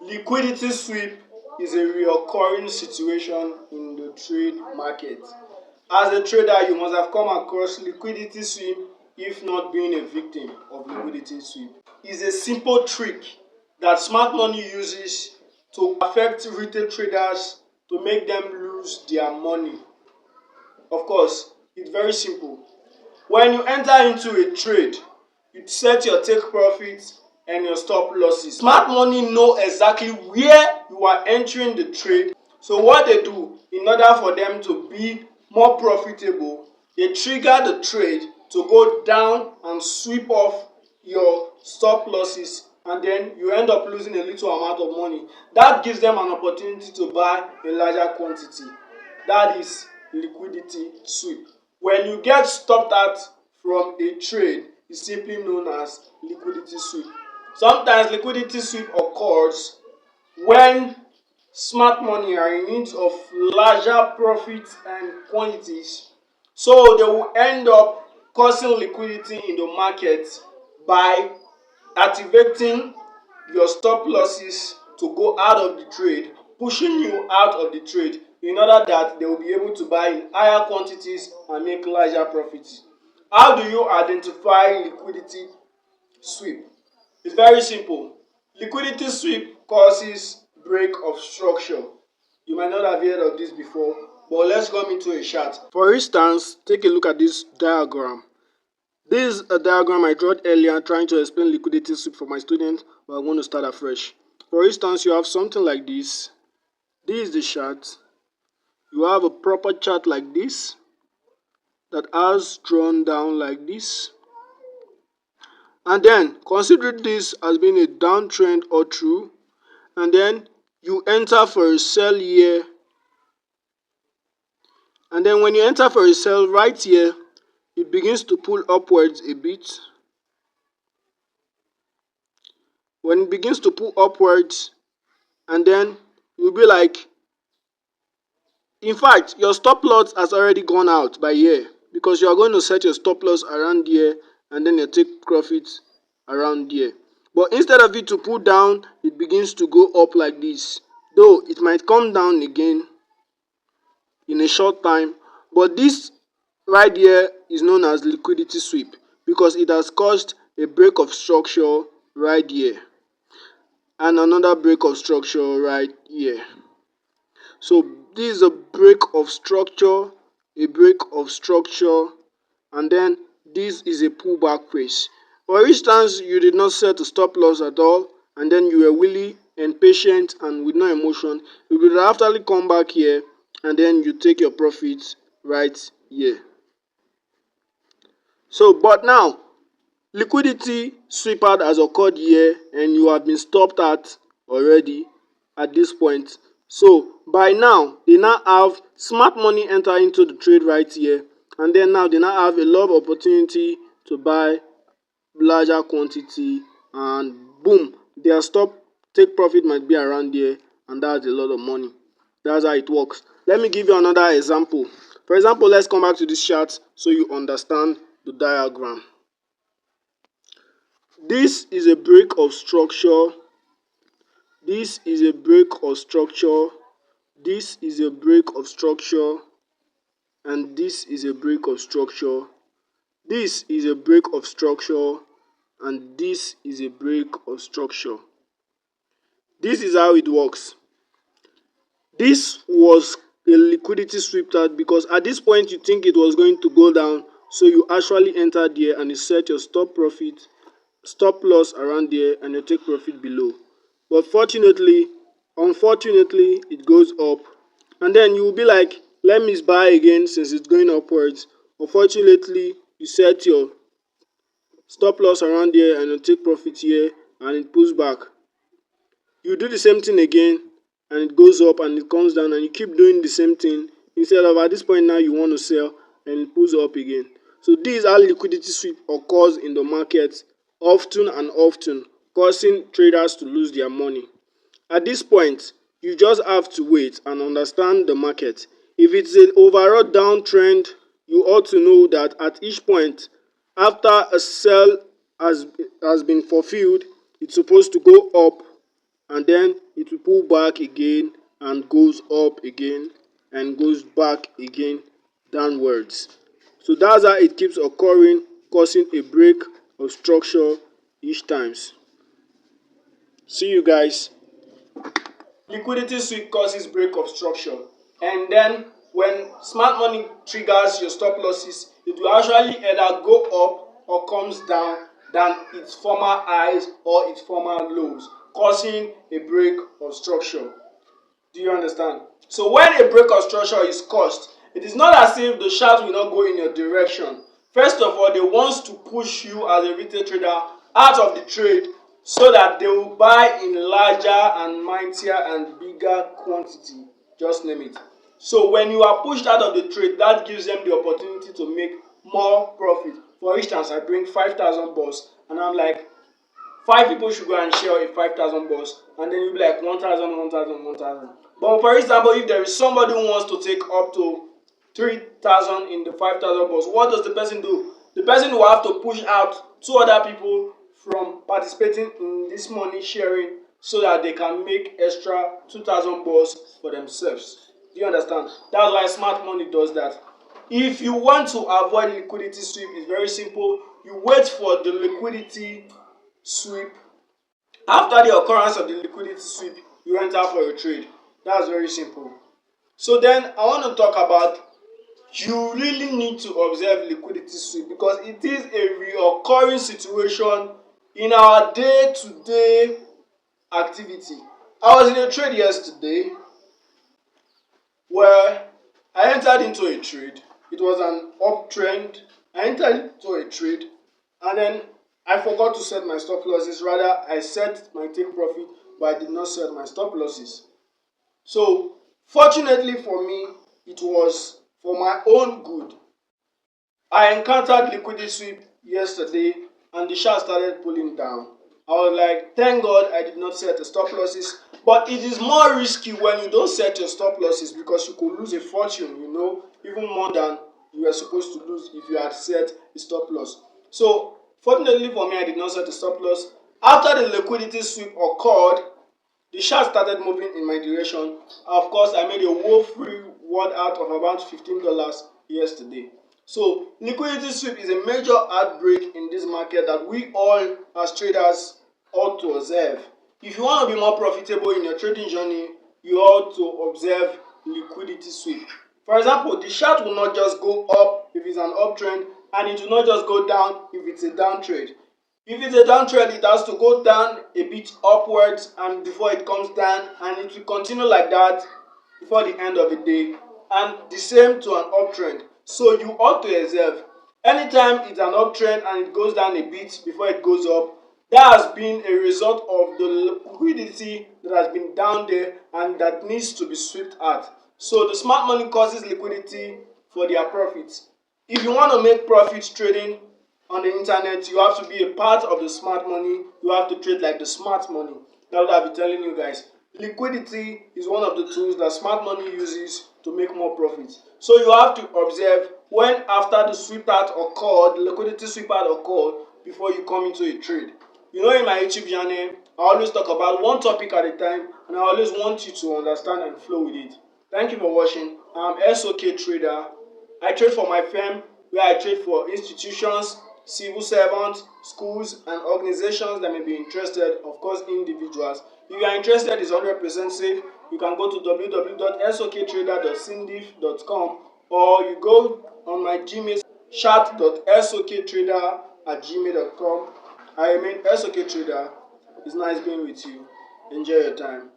Liquidity sweep is a recurring situation in the trade market. As a trader, you must have come across liquidity sweep, if not being a victim of liquidity sweep. It's a simple trick that smart money uses to affect retail traders to make them lose their money. Of course, it's very simple. When you enter into a trade, you set your take profits and your stop losses. Smart money know exactly where you are entering the trade. So what they do, in order for them to be more profitable, they trigger the trade to go down and sweep off your stop losses, and then you end up losing a little amount of money. That gives them an opportunity to buy a larger quantity. That is liquidity sweep. When you get stopped at from a trade, is simply known as liquidity sweep. Sometimes liquidity sweep occurs when smart money are in need of larger profits and quantities, so they will end up causing liquidity in the market by activating your stop losses to go out of the trade, pushing you out of the trade in order that they will be able to buy in higher quantities and make larger profits. How do you identify liquidity sweep? It's very simple. Liquidity sweep causes break of structure. You might not have heard of this before, but let's come into a chart. For instance, take a look at this diagram. This is a diagram I drew earlier trying to explain liquidity sweep for my students, but I want to start afresh. For instance, you have something like this. This is the chart. You have a proper chart like this that has drawn down like this. And then consider this as being a downtrend or true, and then you enter for a sell here, and then when you enter for a sell right here, it begins to pull upwards a bit. When it begins to pull upwards, and then you'll be like, in fact, your stop loss has already gone out by here, because you are going to set your stop loss around here and then you take profits around here. But instead of it to pull down, it begins to go up like this, though it might come down again in a short time. But this right here is known as liquidity sweep because it has caused a break of structure right here and another break of structure right here. So this is a break of structure, and then this is a pullback phase. For instance, you did not set a stop loss at all, and then you were really impatient and with no emotion. You will afterly come back here, and then you take your profits right here. So, but now liquidity sweep out has occurred here, and you have been stopped at already at this point. So by now they now have smart money enter into the trade right here, and then now they now have a lot of opportunity to buy larger quantity, and boom, their stop take profit might be around here, and that's a lot of money. That's how it works. Let me give you another example. For example, let's come back to this chart so you understand the diagram. This is a break of structure. This is a break of structure. This is a break of structure. And this is a break of structure. This is a break of structure. And this is a break of structure. This is how it works. This was a liquidity sweep out because at this point you think it was going to go down, so you actually entered here and you set your stop loss around there, and you take profit below. But unfortunately it goes up, and then you will be like, let me buy again since it's going upwards. Unfortunately, you set your stop loss around here and you take profit here, and it pulls back. You do the same thing again, and it goes up and it comes down, and you keep doing the same thing instead of at this point now you want to sell, and it pulls up again. So this is how liquidity sweep occurs in the market often and often, causing traders to lose their money. At this point, you just have to wait and understand the market. If it's an overall downtrend, you ought to know that at each point, after a sell has been fulfilled, it's supposed to go up, and then it will pull back again and goes up again and goes back again downwards. So that's how it keeps occurring, causing a break of structure each times. See you guys. Liquidity sweep causes break of structure, and then when smart money triggers your stop losses, it will actually either go up or comes down than its former highs or its former lows, causing a break of structure. Do you understand? So when a break of structure is caused, it is not as if the chart will not go in your direction. First of all, they want to push you as a retail trader out of the trade so that they will buy in larger and mightier and bigger quantity. Just name it. So when you are pushed out of the trade, that gives them the opportunity to make more profit. For instance, I bring 5,000 balls and I'm like, 5 people should go and share a 5,000 balls, and then you'll be like 1,000, 1,000, 1,000. But for example, if there is somebody who wants to take up to 3,000 in the 5,000 balls, what does the person do? The person will have to push out 2 other people from participating in this money sharing so that they can make extra 2,000 balls for themselves. Do you understand? That's why smart money does that. If you want to avoid liquidity sweep, it's very simple. You wait for the liquidity sweep. After the occurrence of the liquidity sweep, you enter for a trade. That's very simple. So then I want to talk about, you really need to observe liquidity sweep because it is a recurring situation in our day-to-day activity. I was in a trade yesterday where I entered into a trade. It was an uptrend. I entered into a trade and then I forgot to set my stop losses. Rather, I set my take profit, but I did not set my stop losses. So, fortunately for me, it was for my own good. I encountered liquidity sweep yesterday and the chart started pulling down. I was like, thank God I did not set the stop losses. But it is more risky when you don't set your stop losses because you could lose a fortune, even more than you were supposed to lose if you had set a stop loss. So, fortunately for me, I did not set a stop loss. After the liquidity sweep occurred, the chart started moving in my direction. Of course, I made a woeful reward out of about $15 yesterday. So, liquidity sweep is a major outbreak in this market that we all as traders ought to observe. If you want to be more profitable in your trading journey, you ought to observe liquidity sweep. For example, the chart will not just go up if it's an uptrend, and it will not just go down if it's a downtrend. If it's a downtrend, it has to go down a bit upwards and before it comes down, and it will continue like that before the end of the day. And the same to an uptrend. So you ought to observe. Anytime it's an uptrend and it goes down a bit before it goes up, that has been a result of the liquidity that has been down there and that needs to be swept out. So the smart money causes liquidity for their profits. If you want to make profits trading on the internet, you have to be a part of the smart money. You have to trade like the smart money. That's what I'll be telling you guys. Liquidity is one of the tools that smart money uses to make more profits. So you have to observe when after the sweep out occurred, the liquidity sweep out occurred before you come into a trade. In my YouTube channel, I always talk about one topic at a time and I always want you to understand and flow with it. Thank you for watching. I'm S.O.K trader. I trade for my firm where I trade for institutions, civil servants, schools, and organizations that may be interested, of course individuals. If you are interested, it's 100% safe. You can go to www.soktrader.sindif.com or you go on my Gmail, chat.soktrader@gmail.com. I remain S.O.K trader. It's nice being with you. Enjoy your time.